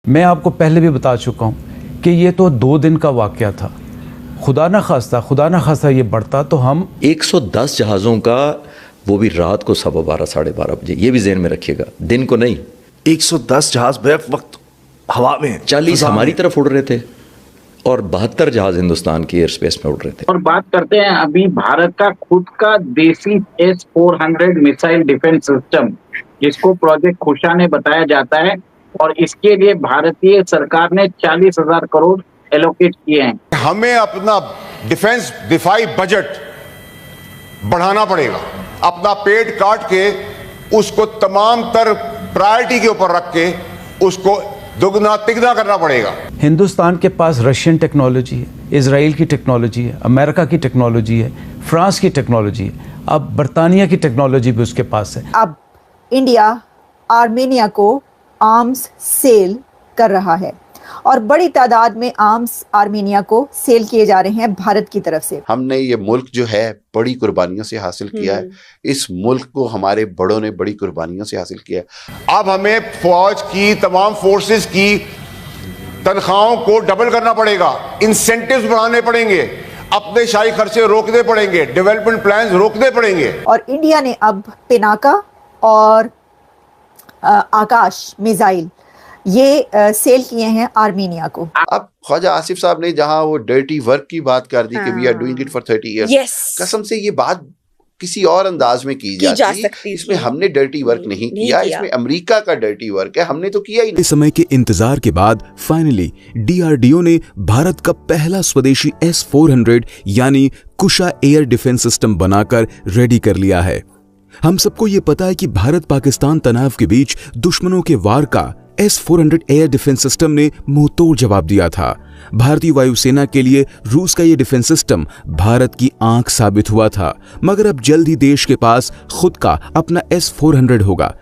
मैं आपको पहले भी बता चुका हूँ कि ये तो 2 दिन का वाक़या था। खुदा न खास्ता ये बढ़ता तो हम 110 जहाज़ों का, वो भी रात को 12:15 साढ़े 12 बजे, ये भी ज़हन में रखिएगा, दिन को नहीं। 110 जहाज बैक वक्त हवा में, 40 हमारी तरफ उड़ रहे थे और 72 जहाज हिंदुस्तान की एयर स्पेस में उड़ रहे थे। और बात करते हैं अभी भारत का खुद का देसी S-400 मिसाइल डिफेंस सिस्टम, जिसको प्रोजेक्ट खुशा ने बताया जाता है, और इसके लिए भारतीय सरकार ने 40,000 करोड़ एलोकेट किए हैं। हमें अपना डिफेंस दिफाई बजट बढ़ाना पड़ेगा, अपना पेट काट के उसको तमाम तर प्रायोरिटी के ऊपर रख के उसको दुगना तिगना करना पड़ेगा। हिंदुस्तान के पास रशियन टेक्नोलॉजी है, इजराइल की टेक्नोलॉजी है, अमेरिका की टेक्नोलॉजी है, फ्रांस की टेक्नोलॉजी है, अब बरतानिया की टेक्नोलॉजी भी उसके पास है। अब इंडिया आर्मेनिया को आर्म्स सेल कर रहा है और बड़ी तादाद में आर्म्स आर्मेनिया को सेल किए जा रहे हैं भारत की तरफ से। हमने ये मुल्क जो है बड़ी कुर्बानियों से हासिल किया है, इस मुल्क को हमारे बड़ों ने बड़ी कुर्बानियों से हासिल किया है। अब हमें फौज की तमाम फोर्सेस की तनख्वाहों को डबल करना पड़ेगा, इंसेंटिव्स बढ़ाने पड़ेंगे, अपने शाही खर्चे रोकने पड़ेंगे, डेवलपमेंट प्लान्स रोकने पड़ेंगे। और इंडिया ने अब पिनाका और आकाश मिसाइल ये सेल किए हैं आर्मेनिया को। अब ख्वाजा आसिफ साहब ने जहां वो डर्टी वर्क की बात कर दी कि we are doing it for 30 years, कसम से ये बात किसी और अंदाज में की जा सकती। इसमें हमने डर्टी वर्क नहीं किया, इसमें अमेरिका का डर्टी वर्क है, हमने तो किया ही नहीं। इस समय के इंतजार के बाद फाइनली DRDO ने भारत का पहला स्वदेशी S-400 यानी कुशा एयर डिफेंस सिस्टम बनाकर रेडी कर लिया है। हम सबको ये पता है कि भारत पाकिस्तान तनाव के बीच दुश्मनों के वार का S-400 एयर डिफेंस सिस्टम ने मुंहतोड़ जवाब दिया था। भारतीय वायुसेना के लिए रूस का यह डिफेंस सिस्टम भारत की आंख साबित हुआ था, मगर अब जल्द ही देश के पास खुद का अपना S-400 होगा।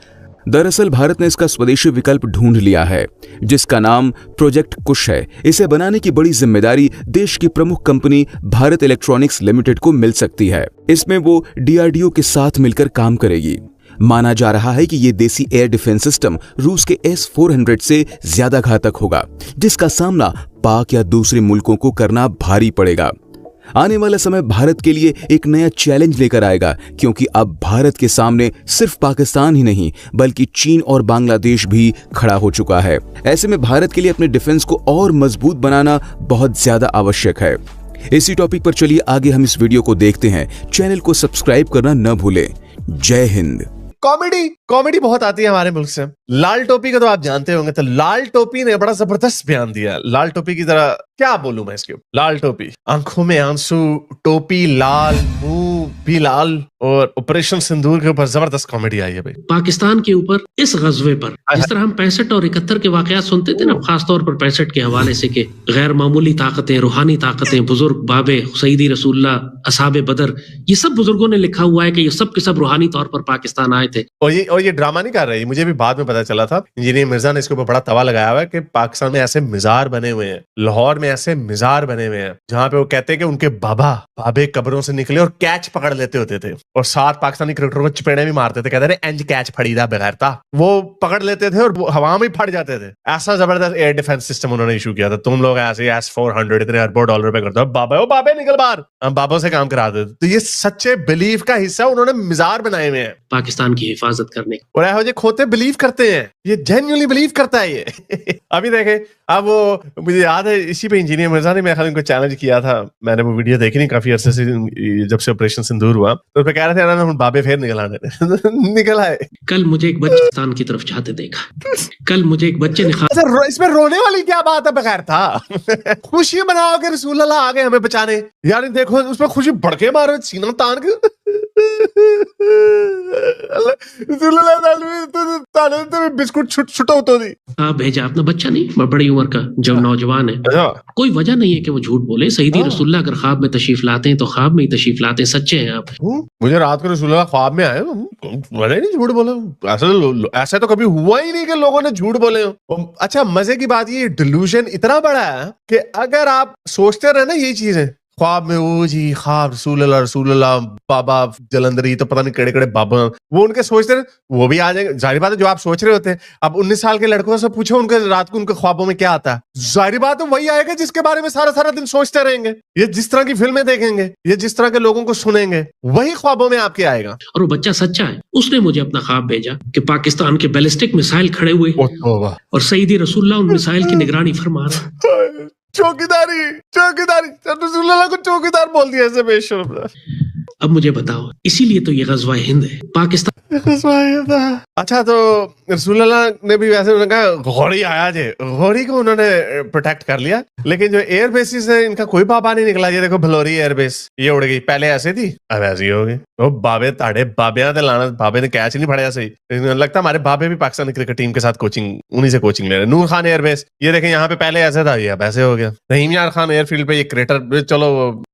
दरअसल भारत ने इसका स्वदेशी विकल्प ढूंढ लिया है, जिसका नाम प्रोजेक्ट कुश है। इसे बनाने की बड़ी जिम्मेदारी देश की प्रमुख कंपनी भारत इलेक्ट्रॉनिक्स लिमिटेड को मिल सकती है। इसमें वो DRDO के साथ मिलकर काम करेगी। माना जा रहा है कि ये देसी एयर डिफेंस सिस्टम रूस के S-400 से ज्यादा घातक होगा, जिसका सामना पाक या दूसरे मुल्कों को करना भारी पड़ेगा। आने वाला समय भारत के लिए एक नया चैलेंज लेकर आएगा, क्योंकि अब भारत के सामने सिर्फ पाकिस्तान ही नहीं बल्कि चीन और बांग्लादेश भी खड़ा हो चुका है। ऐसे में भारत के लिए अपने डिफेंस को और मजबूत बनाना बहुत ज्यादा आवश्यक है। इसी टॉपिक पर चलिए आगे हम इस वीडियो को देखते हैं। चैनल को सब्सक्राइब करना न भूलें। जय हिंद। कॉमेडी बहुत आती है हमारे मुल्क से। लाल टोपी का तो आप जानते होंगे, तो लाल टोपी ने बड़ा जबरदस्त बयान दिया। लाल टोपी की तरह क्या बोलूं मैं इसके ऊपर। लाल टोपी, आंखों में आंसू, टोपी लाल, मुंह भी लाल, और ऑपरेशन सिंदूर के ऊपर जबरदस्त कॉमेडी आई है भाई। पाकिस्तान के ऊपर इस गजवे पर जिस तरह हम 65 और 71 के वाकयात सुनते थे ना, खासतौर पर 65 के हवाले से के गैर मामूली ताकतें, रूहानी ताकतें, बुजुर्ग बाबे सईदी रसूलुल्लाह, असहाबे बदर, ये सब बुजुर्गों ने लिखा हुआ है कि ये सब के सब रूहानी तौर पर पाकिस्तान आए थे। और ये ड्रामा नहीं कर रही, मुझे भी बाद में पता चला था। इंजीनियर मिर्जा ने इसके ऊपर बड़ा तवा लगाया हुआ है कि पाकिस्तान में ऐसे मिजार बने हुए हैं, लाहौर में ऐसे मिजार बने हुए हैं जहां पे वो कहते हैं कि उनके बाबे कब्रों से निकले और कैच पकड़ लेते होते थे, और 7 पाकिस्तानी क्रिकेटरों को चपेड़े भी मारते थे, कहते थे एंज कैच फड़ीदा बगैरता, वो पकड़ लेते थे और वो हवा में फट जाते थे। ऐसा जबरदस्त एयर डिफेंस सिस्टम उन्होंने इशू किया था। तुम लोग ऐसे S-400 इतने अरबों डॉलर पे करते हो, बाबे निकल बाहर, हम बाबों से काम करा देते। तो ये सच्चे बिलीफ का हिस्सा उन्होंने मिजार बनाए हुए हैं पाकिस्तान की हिफाजत करने। और ऐसे जो खोते बिलीव करते हैं, ये जेन्युइनली बिलीव करता है ये। अभी देखे, अब वो मुझे याद है इसी पे इंजीनियर मिर्जा ने मेरे इनको चैलेंज किया था। मैंने वो वीडियो देखी नहीं काफी अरसे से, जब से ऑपरेशन सिंदूर हुआ, तो कह रहे थे हम बाबे फिर निकल आने निकल आए। कल मुझे एक बच्चे पाकिस्तान की तरफ जाते देखा। कल मुझे एक बच्चे ने इसमें रोने वाली क्या बात है, बगैर था खुशी मनाओ कि रसूल अल्लाह आ गए हमें बचाने। यार देखो उसमें खुशी भड़के मारो, सीना तान के बिस्कुट छुटो तो दी। भेजा अपना बच्चा नहीं, बड़ी उम्र का जो नौजवान है, कोई वजह नहीं है कि वो झूठ बोले। सईदी रसूलुल्लाह अगर ख्वाब में तशरीफ लाते हैं तो ख्वाब में ही तशरीफ लाते हैं, सच्चे हैं आप। मुझे रात को रसूलुल्लाह ख्वाब में आए, मैंने नहीं झूठ बोला। ऐसा तो कभी हुआ ही नहीं कि लोगों ने झूठ बोले हो। अच्छा, मजे की बात ये डिल्यूजन इतना बड़ा है कि अगर आप सोचते रहे ना यही चीजें, ख्वाब में वो जी ख्वाब रसूल अल्लाह बाबा जलंधरी, तो पता नहीं केड़े केड़े बाबा वो उनके सोचते रहे, वो भी आ जाएंगे। जाहिर बात है जो आप सोच रहे होते हैं, अब 19 साल के लड़कों से पूछो उनके रात को उनके ख्वाबों में क्या आता है, जाहिर बात है वही आएगा जिसके बारे में सारा सारा दिन सोचते रहेंगे। ये जिस तरह की फिल्में देखेंगे, ये जिस तरह के लोगों को सुनेंगे, वही ख्वाबों में आपके आएगा। और वो बच्चा सच्चा है, उसने मुझे अपना ख्वाब भेजा कि पाकिस्तान के बैलिस्टिक मिसाइल खड़े हुए और सईदी रसूलुल्लाह उन मिसाइल की निगरानी फरमा रहे। चौकीदारी रसूलुल्लाह को चौकीदार बोल दिया ऐसे बेशर्म। अब मुझे बताओ, इसीलिए तो ये गज़वा हिंद है पाकिस्तान। अच्छा, तो रसूलुल्लाह ने भी वैसे उन्होंने कहा घोड़ी आया जे, घोड़ी को उन्होंने प्रोटेक्ट कर लिया, लेकिन जो एयर बेसिस है इनका कोई बाबा नहीं निकला। ये देखो भलोरी एयरबेस, ये उड़ गई, पहले ऐसे थी अब ऐसी हो गई। वो बाबे ताड़े बाबे ते लाना, बाबे ने कैच नहीं फड़ाया सही। लगता हमारे बाबे भी पाकिस्तान क्रिकेट टीम के साथ कोचिंग, उन्हीं से कोचिंग ले रहे। नूर खान एयरबेस, ये देखें यहाँ पे पहले ऐसे था, ये अब ऐसे हो गया। रहीम यार खान एयरफील्ड पे ये क्रेटर, चलो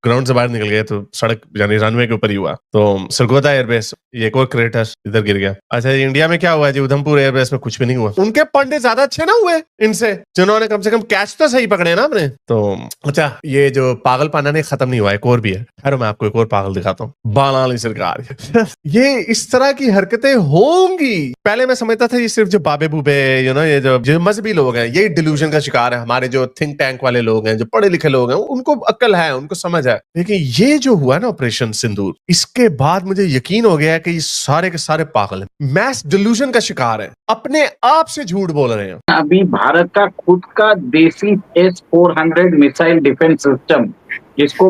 ग्राउंड से बाहर निकल गए तो सड़क यानी रनवे के ऊपर ही हुआ। तो सरगोदा एयरबेस, ये एक और क्रेटर इधर गिर गया। अच्छा, इंडिया में क्या हुआ जी, उधमपुर एयरबेस में कुछ भी नहीं हुआ। उनके पंडे ज्यादा अच्छे ना हुए इनसे, जिन्होंने कम से कम कैच तो सही पकड़े ना अपने। तो अच्छा, ये जो पागलपना नहीं खत्म नहीं हुआ, एक और भी है। खैर मैं आपको एक और पागल दिखाता हूँ, बाला वाली सरकार। ये इस तरह की हरकतें होंगी। पहले मैं समझता था ये सिर्फ जो बाबे बूबे ये जो मजहबी लोग हैं, यही डिल्यूजन का शिकार है। हमारे जो थिंक टैंक वाले लोग हैं, जो पढ़े लिखे लोग हैं, उनको अक्ल है, उनको समझ है। लेकिन ये जो हुआ ना ऑपरेशन सिंदूर, इसके बाद मुझे यकीन हो गया कि ये सारे के सारे पागल हैं, मैस डिल्यूजन का शिकार है, अपने आप से झूठ बोल रहे हैं। अभी भारत का खुद का देसी S-400 मिसाइल डिफेंस सिस्टम, जिसको